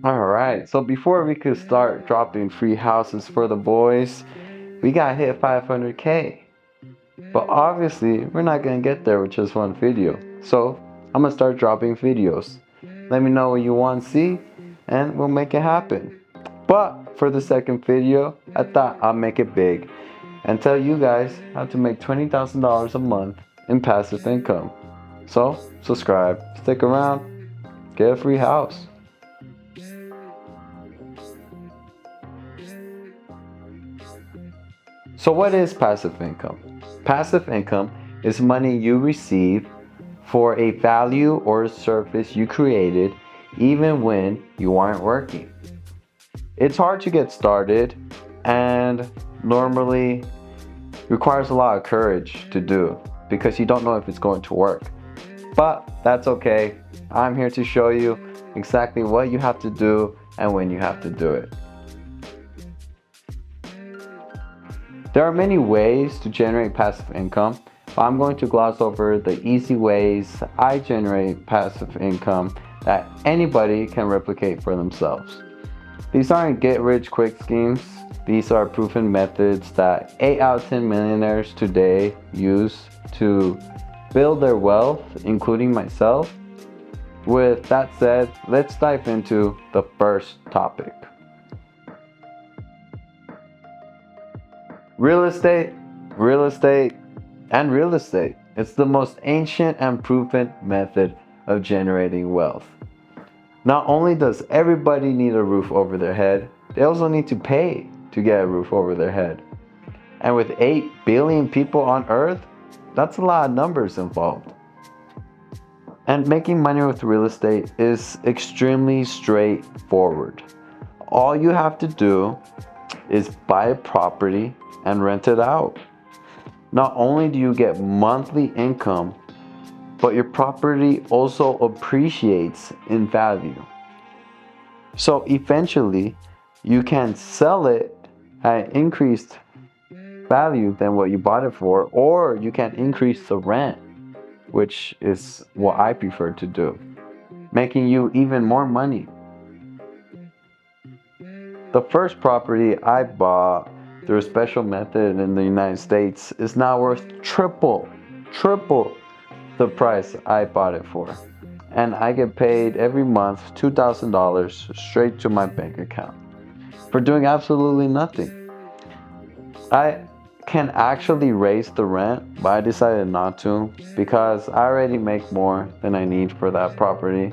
All right, so before we could start dropping free houses for the boys, we got hit 500K. But obviously, we're not gonna get there with just one video. So I'm gonna start dropping videos. Let me know what you want to see, and we'll make it happen. But for the second video, I thought I'd make it big and tell you guys how to make $20,000 a month in passive income. So subscribe, stick around, get a free house. So what is passive income? Passive income is money you receive for a value or a service you created even when you aren't working. It's hard to get started and normally requires a lot of courage to do because you don't know if it's going to work. But that's okay. I'm here to show you exactly what you have to do and when you have to do it. There are many ways to generate passive income, but I'm going to gloss over the easy ways I generate passive income that anybody can replicate for themselves. These aren't get-rich-quick schemes. These are proven methods that 8 out of 10 millionaires today use to build their wealth, including myself. With that said, let's dive into the first topic. Real estate, real estate, and real estate. It's the most ancient and proven method of generating wealth. Not only does everybody need a roof over their head, they also need to pay to get a roof over their head. And with 8 billion people on earth, that's a lot of numbers involved. And making money with real estate is extremely straightforward. All you have to do is buy a property and rent it out. Not only do you get monthly income, but your property also appreciates in value. So eventually, you can sell it at increased value than what you bought it for, or you can increase the rent, which is what I prefer to do, making you even more money. The first property I bought through a special method in the United States is now worth triple the price I bought it for. And I get paid every month $2,000 straight to my bank account for doing absolutely nothing. I can actually raise the rent, but I decided not to because I already make more than I need for that property.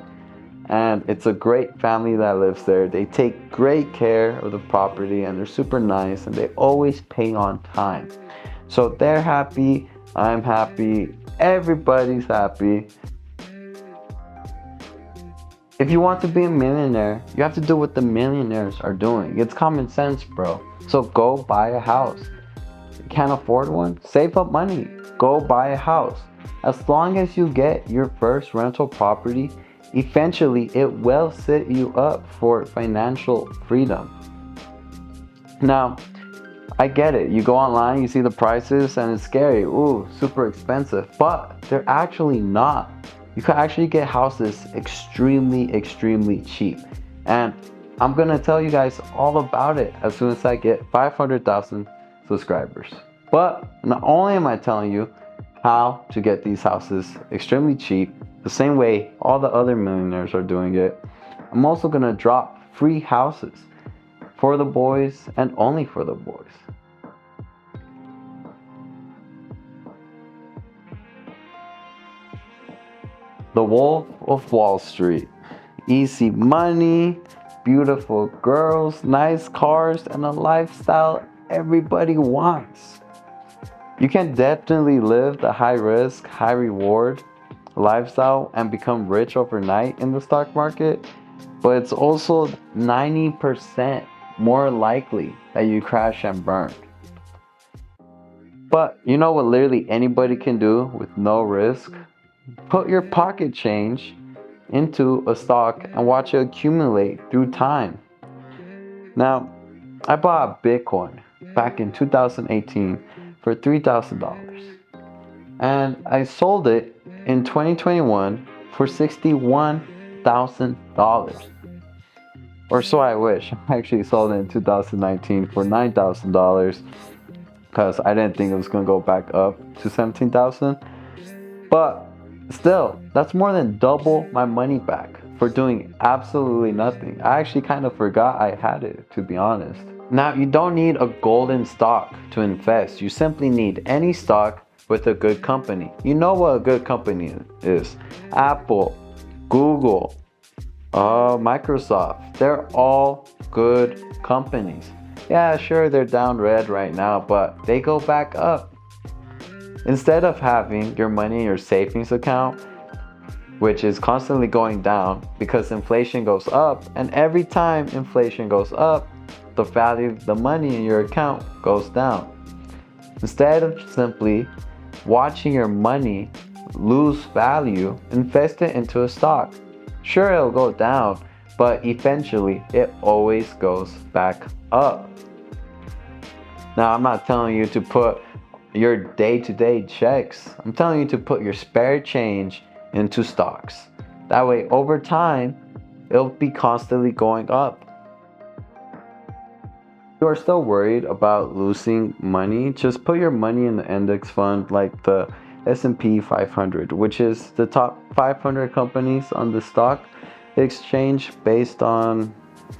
And it's a great family that lives there. They take great care of the property and they're super nice and they always pay on time. So they're happy, I'm happy, everybody's happy. If you want to be a millionaire, you have to do what the millionaires are doing. It's common sense, bro. So go buy a house. You can't afford one? Save up money. Go buy a house. As long as you get your first rental property, eventually it will set you up for financial freedom. Now, I get it. You go online, you see the prices, and it's scary. Ooh, super expensive. But they're actually not. You can actually get houses extremely cheap. And I'm gonna tell you guys all about it as soon as I get 500,000 subscribers. But not only am I telling you how to get these houses extremely cheap, the same way all the other millionaires are doing it, I'm also gonna drop free houses for the boys and only for the boys. The Wolf of Wall Street. Easy money, beautiful girls, nice cars, and a lifestyle everybody wants. You can definitely live the high risk, high reward lifestyle and become rich overnight in the stock market, but it's also 90% more likely that you crash and burn. But you know what literally anybody can do with no risk? Put your pocket change into a stock and watch it accumulate through time. Now, I bought Bitcoin back in 2018 for $3,000 and I sold it in 2021 for $61,000. Or so I wish. I actually sold it in 2019 for $9,000 because I didn't think it was gonna go back up to 17,000. But still, that's more than double my money back for doing absolutely nothing. I actually kind of forgot I had it, to be honest. Now, you don't need a golden stock to invest. You simply need any stock with a good company. You know what a good company is: Apple, Google, Microsoft. They're all good companies. Yeah, sure, they're down red right now, but they go back up. Instead of having your money in your savings account, which is constantly going down because inflation goes up, and every time inflation goes up, the value of the money in your account goes down. Instead of simply watching your money lose value, invest it into a stock. Sure, it'll go down, but eventually it always goes back up. Now, I'm not telling you to put your day-to-day checks. I'm telling you to put your spare change into stocks. That way, over time, it'll be constantly going up. If you are still worried about losing money, just put your money in the index fund like the S&P 500, which is the top 500 companies on the stock exchange based on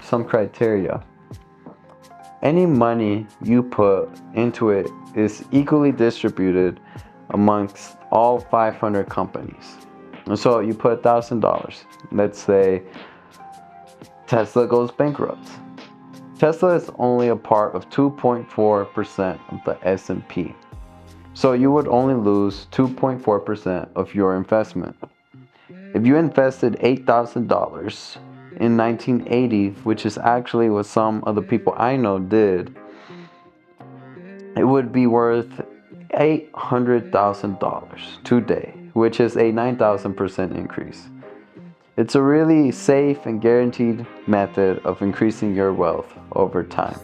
some criteria. Any money you put into it is equally distributed amongst all 500 companies. And so you put $1,000. Let's say Tesla goes bankrupt. Tesla is only a part of 2.4% of the S&P. So you would only lose 2.4% of your investment. If you invested $8,000 in 1980, which is actually what some of the people I know did, it would be worth $800,000 today, which is a 9,000% increase. It's a really safe and guaranteed method of increasing your wealth over time.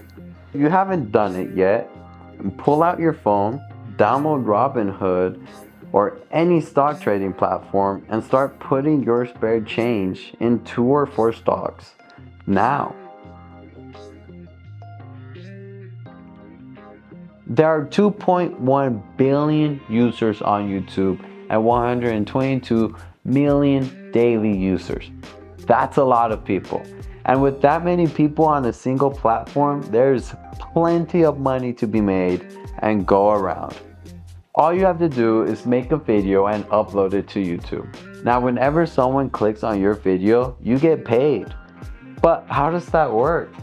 If you haven't done it yet, pull out your phone, download Robinhood or any stock trading platform and start putting your spare change in 2 or 4 stocks now. There are 2.1 billion users on YouTube and 122 million daily users. That's a lot of people. And with that many people on a single platform, there's plenty of money to be made and go around. All you have to do is make a video and upload it to YouTube. Now, whenever someone clicks on your video, you get paid. But how does that work?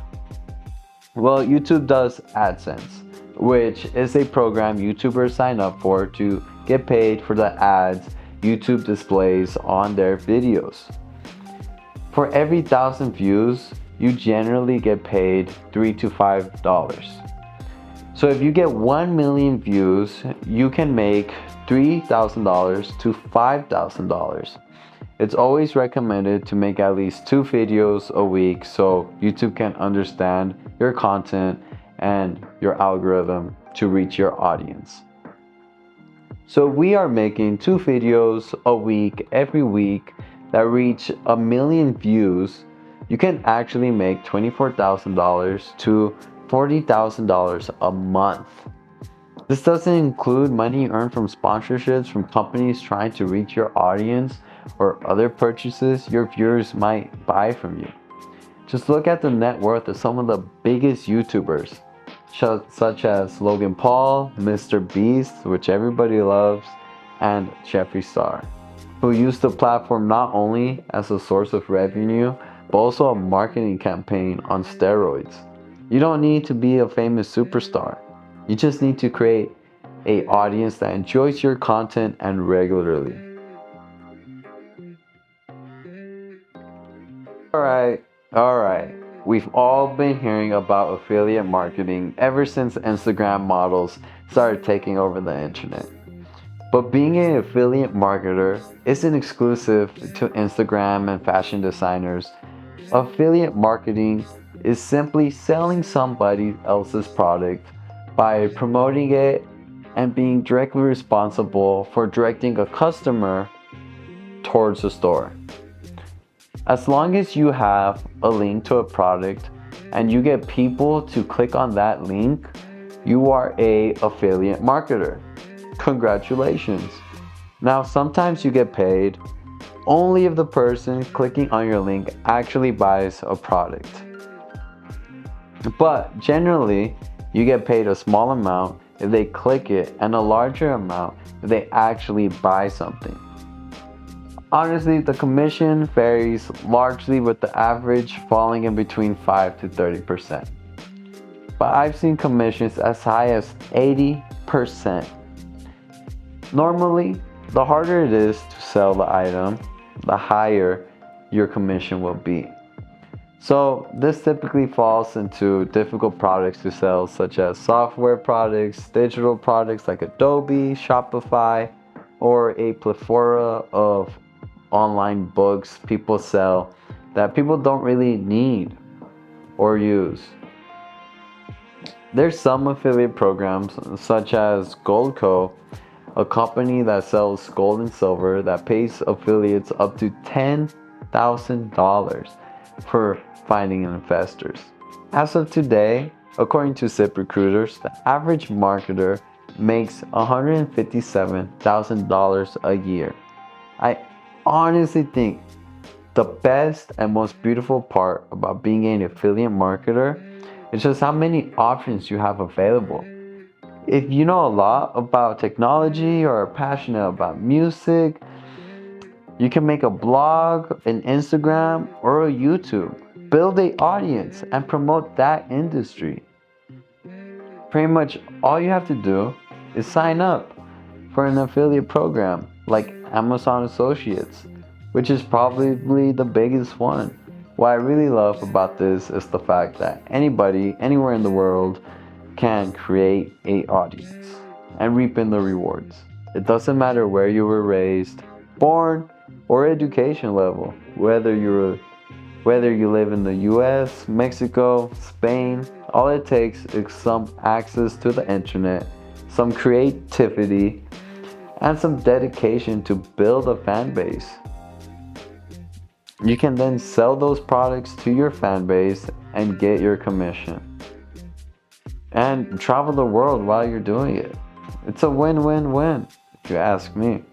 Well, YouTube does AdSense, which is a program YouTubers sign up for to get paid for the ads YouTube displays on their videos. For every 1,000 views, you generally get paid $3 to $5. So if you get 1 million views, you can make $3,000 to $5,000. It's always recommended to make at least 2 videos a week so YouTube can understand your content and your algorithm to reach your audience. So we are making 2 videos a week every week that reach 1 million views. You can actually make $24,000 to $40,000 a month. This doesn't include money earned from sponsorships from companies trying to reach your audience or other purchases your viewers might buy from you. Just look at the net worth of some of the biggest YouTubers, such as Logan Paul, Mr. Beast, which everybody loves, and Jeffree Star, who use the platform not only as a source of revenue, but also a marketing campaign on steroids. You don't need to be a famous superstar. You just need to create an audience that enjoys your content and regularly. Alright. We've all been hearing about affiliate marketing ever since Instagram models started taking over the internet. But being an affiliate marketer isn't exclusive to Instagram and fashion designers. Affiliate marketing is simply selling somebody else's product by promoting it and being directly responsible for directing a customer towards a store. As long as you have a link to a product and you get people to click on that link, you are a affiliate marketer. Congratulations. Now, sometimes you get paid only if the person clicking on your link actually buys a product. But generally, you get paid a small amount if they click it and a larger amount if they actually buy something. Honestly, the commission varies largely with the average falling in between 5 to 30%. But I've seen commissions as high as 80%. Normally, the harder it is to sell the item, the higher your commission will be. So this typically falls into difficult products to sell, such as software products, digital products like Adobe, Shopify, or a plethora of online books people sell that people don't really need or use. There's some affiliate programs such as Goldco, a company that sells gold and silver that pays affiliates up to $10,000 for finding investors. As of today, according to ZipRecruiters, the average marketer makes $157,000 a year. I honestly think the best and most beautiful part about being an affiliate marketer is just how many options you have available. If you know a lot about technology or are passionate about music, you can make a blog, an Instagram, or a YouTube. Build an audience and promote that industry. Pretty much all you have to do is sign up for an affiliate program like Amazon Associates, which is probably the biggest one. What I really love about this is the fact that anybody, anywhere in the world, can create an audience and reap in the rewards. It doesn't matter where you were raised, born, or education level, whether you live in the US, Mexico, Spain. All it takes is some access to the internet, some creativity, and some dedication to build a fan base. You can then sell those products to your fan base and get your commission. And travel the world while you're doing it. It's a win-win-win, if you ask me.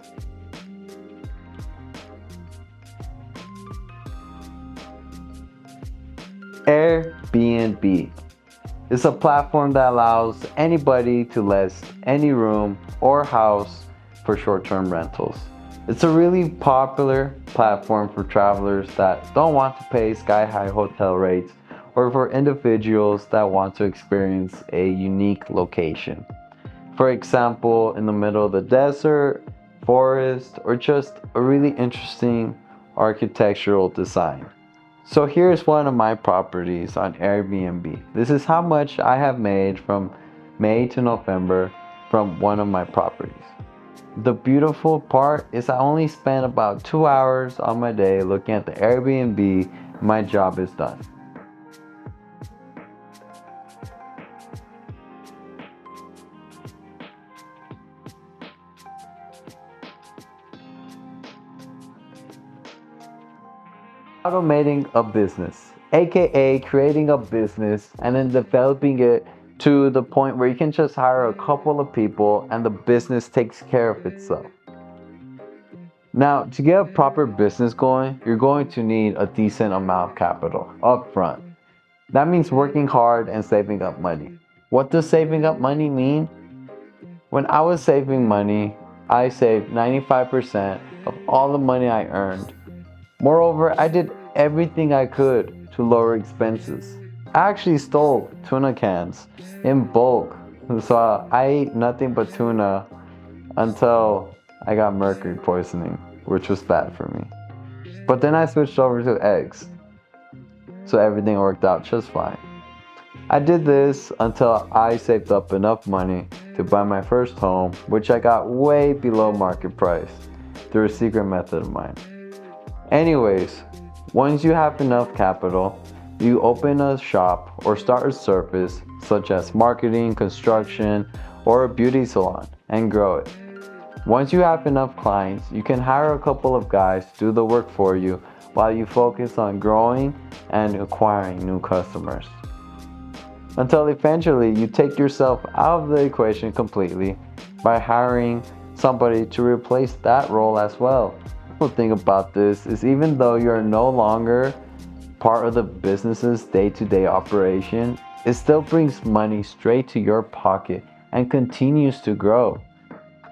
Airbnb is a platform that allows anybody to list any room or house for short-term rentals. It's a really popular platform for travelers that don't want to pay sky-high hotel rates or for individuals that want to experience a unique location. For example, in the middle of the desert, forest, or just a really interesting architectural design. So here's one of my properties on Airbnb. This is how much I have made from May to November from one of my properties. The beautiful part is I only spend about 2 hours on my day looking at the Airbnb. My job is done. Automating a business, aka creating a business and then developing it to the point where you can just hire a couple of people and the business takes care of itself. Now, to get a proper business going, you're going to need a decent amount of capital up front. That means working hard and saving up money. What does saving up money mean? When I was saving money, I saved 95% of all the money I earned. Moreover, I did everything I could to lower expenses. I actually stole tuna cans in bulk, so I ate nothing but tuna until I got mercury poisoning, which was bad for me. But then I switched over to eggs, so everything worked out just fine. I did this until I saved up enough money to buy my first home, which I got way below market price through a secret method of mine. Anyways, once you have enough capital, you open a shop or start a service such as marketing, construction, or a beauty salon and grow it. Once you have enough clients, you can hire a couple of guys to do the work for you while you focus on growing and acquiring new customers. Until eventually you take yourself out of the equation completely by hiring somebody to replace that role as well. The thing about this is, even though you're no longer part of the business's day-to-day operation, it still brings money straight to your pocket and continues to grow.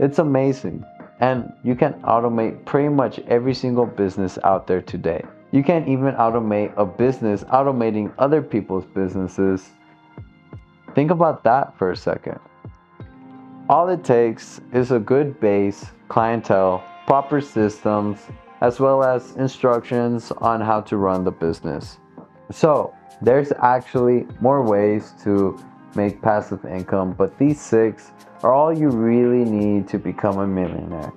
It's amazing. And you can automate pretty much every single business out there today. You can even automate a business automating other people's businesses. Think about that for a second. All it takes is a good base, clientele, proper systems, as well as instructions on how to run the business. So, there's actually more ways to make passive income, but these six are all you really need to become a millionaire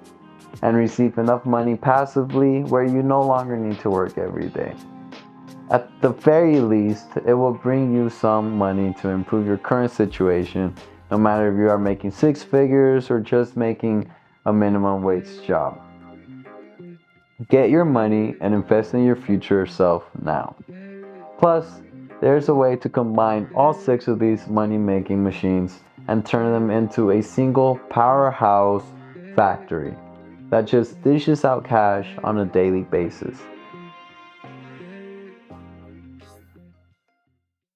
and receive enough money passively where you no longer need to work every day. At the very least, it will bring you some money to improve your current situation, no matter if you are making six figures or just making a minimum wage job. Get your money and invest in your future self now. Plus, there's a way to combine all six of these money making machines and turn them into a single powerhouse factory that just dishes out cash on a daily basis.